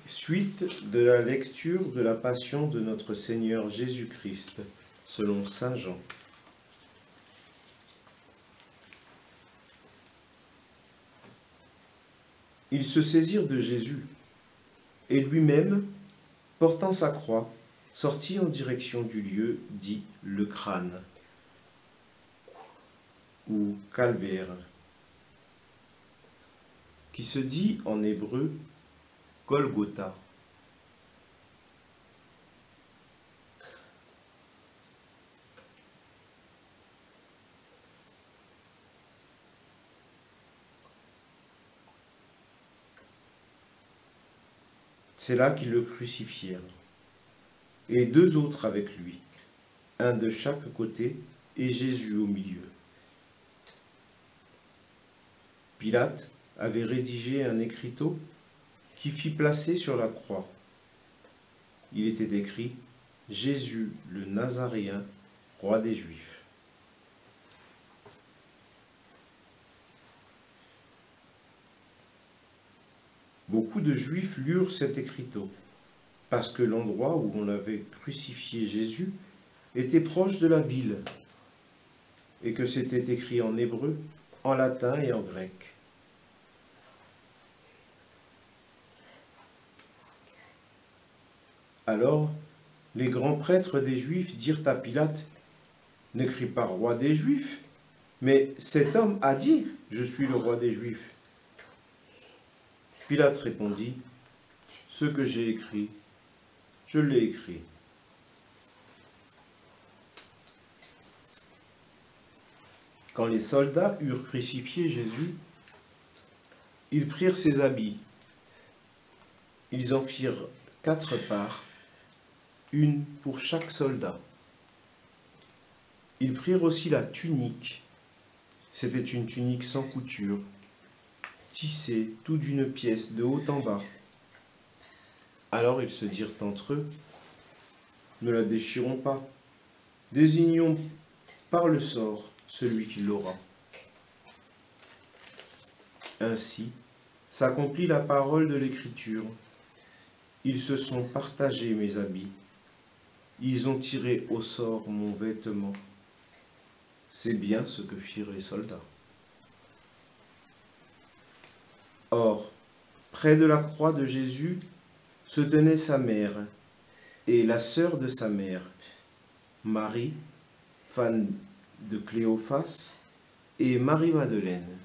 Suite de la lecture de la Passion de notre Seigneur Jésus-Christ, selon saint Jean. Ils se saisirent de Jésus, et lui-même, portant sa croix, sortit en direction du lieu dit le crâne, ou calvaire, qui se dit en hébreu Golgotha. C'est là qu'ils le crucifièrent, et deux autres avec lui, un de chaque côté et Jésus au milieu. Pilate avait rédigé un écriteau qui fit placer sur la croix. Il était écrit « Jésus le Nazaréen, roi des Juifs ». Beaucoup de Juifs lurent cet écriteau, parce que l'endroit où on avait crucifié Jésus était proche de la ville, et que c'était écrit en hébreu, en latin et en grec. Alors, les grands prêtres des Juifs dirent à Pilate, « N'écris pas roi des Juifs, mais cet homme a dit, je suis le roi des Juifs. » Pilate répondit, « Ce que j'ai écrit, je l'ai écrit. » Quand les soldats eurent crucifié Jésus, ils prirent ses habits. Ils en firent 4 parts, une pour chaque soldat. Ils prirent aussi la tunique. C'était une tunique sans couture, tissée tout d'une pièce de haut en bas. Alors ils se dirent entre eux, « Ne la déchirons pas, désignons par le sort celui qui l'aura. » Ainsi s'accomplit la parole de l'Écriture. Ils se sont partagés mes habits. Ils ont tiré au sort mon vêtement. C'est bien ce que firent les soldats. Or, près de la croix de Jésus se tenait sa mère et la sœur de sa mère, Marie, femme de Cléophas, et Marie-Madeleine.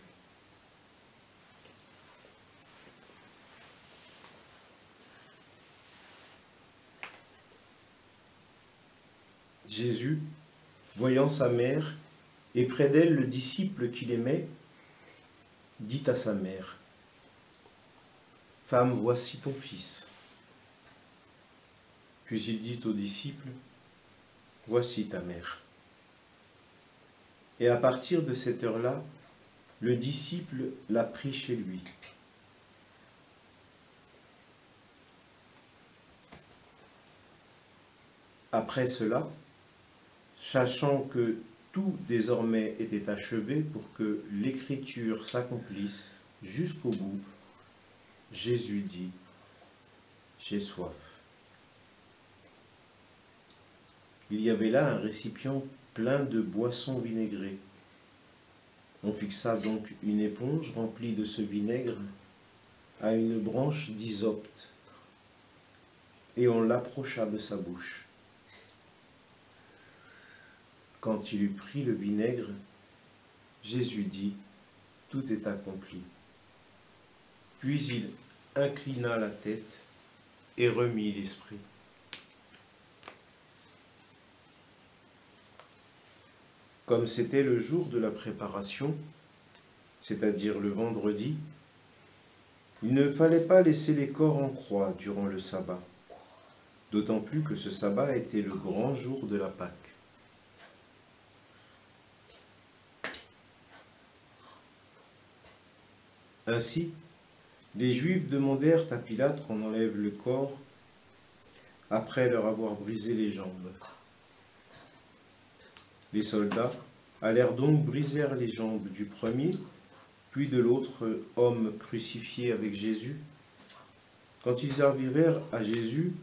Jésus, voyant sa mère, et près d'elle le disciple qu'il aimait, dit à sa mère, « Femme, voici ton fils. » Puis il dit au disciple, « Voici ta mère. » Et à partir de cette heure-là, le disciple l'a pris chez lui. Après cela, sachant que tout désormais était achevé pour que l'Écriture s'accomplisse jusqu'au bout, Jésus dit, « J'ai soif. » Il y avait là un récipient plein de boissons vinaigrées. On fixa donc une éponge remplie de ce vinaigre à une branche d'hysope et on l'approcha de sa bouche. Quand il eut pris le vinaigre, Jésus dit, « Tout est accompli. » Puis il inclina la tête et remit l'esprit. Comme c'était le jour de la préparation, c'est-à-dire le vendredi, il ne fallait pas laisser les corps en croix durant le sabbat, d'autant plus que ce sabbat était le grand jour de la Pâque. Ainsi, les Juifs demandèrent à Pilate qu'on enlève le corps après leur avoir brisé les jambes. Les soldats allèrent donc briser les jambes du premier, puis de l'autre homme crucifié avec Jésus. Quand ils arrivèrent à Jésus,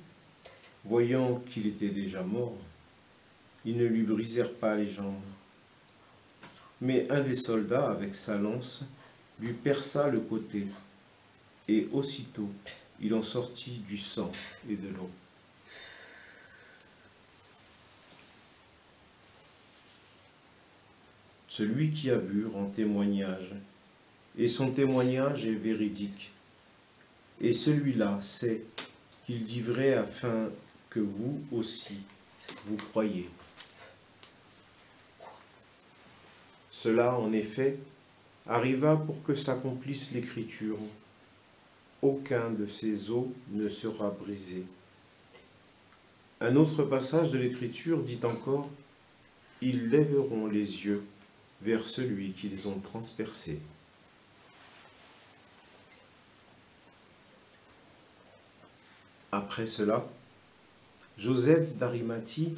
voyant qu'il était déjà mort, ils ne lui brisèrent pas les jambes. Mais un des soldats, avec sa lance, lui perça le côté, et aussitôt il en sortit du sang et de l'eau. Celui qui a vu rend témoignage, et son témoignage est véridique. Et celui-là sait qu'il dit vrai afin que vous aussi, vous croyez. Cela, en effet, arriva pour que s'accomplisse l'Écriture. Aucun de ces os ne sera brisé. Un autre passage de l'Écriture dit encore, « Ils lèveront les yeux vers celui qu'ils ont transpercé. » Après cela, Joseph d'Arimathie,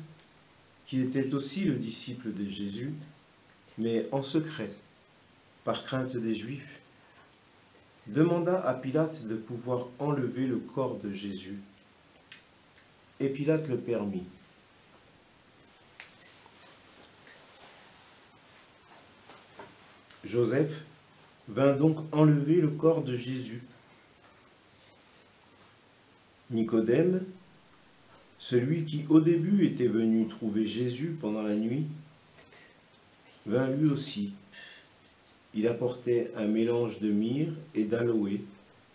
qui était aussi le disciple de Jésus, mais en secret, par crainte des Juifs, demanda à Pilate de pouvoir enlever le corps de Jésus. Et Pilate le permit. Joseph vint donc enlever le corps de Jésus. Nicodème, celui qui au début était venu trouver Jésus pendant la nuit, vint lui aussi. Il apportait un mélange de myrrhe et d'aloé,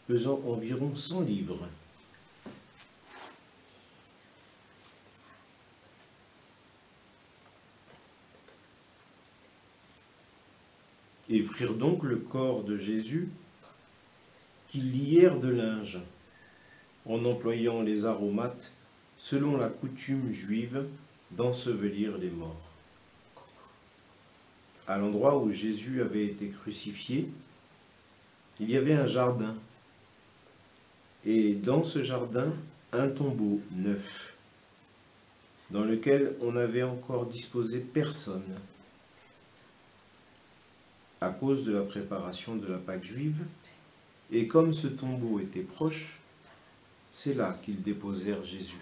pesant environ 100 livres. Ils prirent donc le corps de Jésus, qu'ils lièrent de linge, en employant les aromates selon la coutume juive d'ensevelir les morts. À l'endroit où Jésus avait été crucifié, il y avait un jardin, et dans ce jardin, un tombeau neuf, dans lequel on n'avait encore disposé personne. À cause de la préparation de la Pâque juive, et comme ce tombeau était proche, c'est là qu'ils déposèrent Jésus.